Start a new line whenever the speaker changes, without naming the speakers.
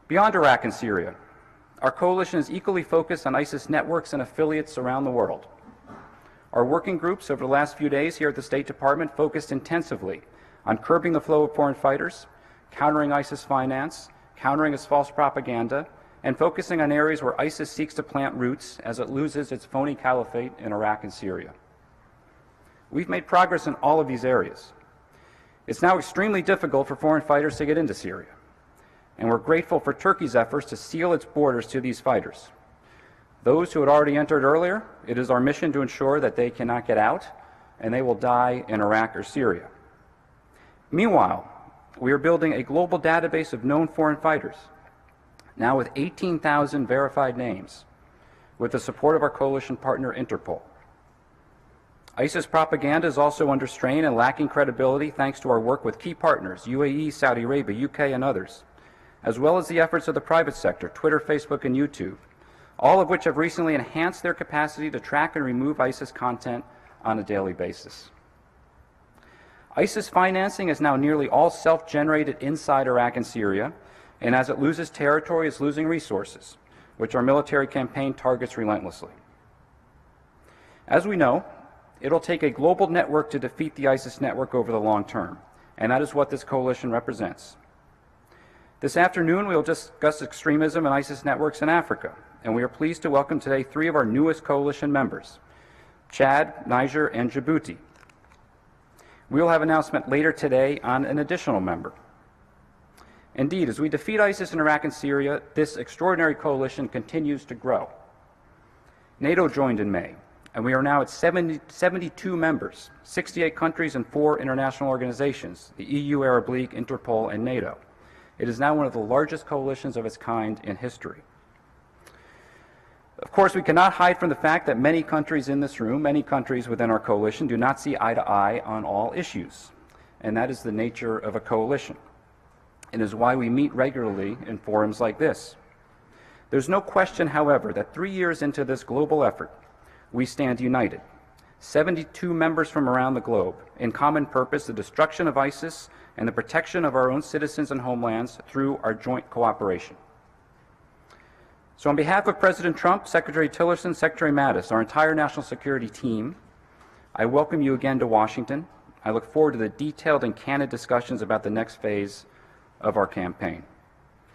Beyond Iraq and Syria, our coalition is equally focused on ISIS networks and affiliates around the world. Our working groups over the last few days here at the State Department focused intensively on curbing the flow of foreign fighters, countering ISIS finance, countering its false propaganda, and focusing on areas where ISIS seeks to plant roots as it loses its phony caliphate in Iraq and Syria. We've made progress in all of these areas. It's now extremely difficult for foreign fighters to get into Syria, and we're grateful for Turkey's efforts to seal its borders to these fighters. Those who had already entered earlier, it is our mission to ensure that they cannot get out and they will die in Iraq or Syria. Meanwhile, we are building a global database of known foreign fighters, now with 18,000 verified names, with the support of our coalition partner Interpol. ISIS propaganda is also under strain and lacking credibility thanks to our work with key partners, UAE, Saudi Arabia, UK, and others, as well as the efforts of the private sector, Twitter, Facebook, and YouTube, all of which have recently enhanced their capacity to track and remove ISIS content on a daily basis. ISIS financing is now nearly all self-generated inside Iraq and Syria, and as it loses territory, it's losing resources, which our military campaign targets relentlessly. As we know, it'll take a global network to defeat the ISIS network over the long term, and that is what this coalition represents. This afternoon, we will discuss extremism and ISIS networks in Africa, and we are pleased to welcome today 3 of our newest coalition members, Chad, Niger, and Djibouti. We will have an announcement later today on an additional member. Indeed, as we defeat ISIS in Iraq and Syria, this extraordinary coalition continues to grow. NATO joined in May, and we are now at 72 members, 68 countries and 4 international organizations, the EU, Arab League, Interpol, and NATO. It is now one of the largest coalitions of its kind in history. Of course, we cannot hide from the fact that many countries in this room, many countries within our coalition, do not see eye to eye on all issues, and that is the nature of a coalition. It is why we meet regularly in forums like this. There's no question, however, that 3 years into this global effort, we stand united, 72 members from around the globe, in common purpose, the destruction of ISIS and the protection of our own citizens and homelands through our joint cooperation. So on behalf of President Trump, Secretary Tillerson, Secretary Mattis, our entire national security team, I welcome you again to Washington. I look forward to the detailed and candid discussions about the next phase of our campaign.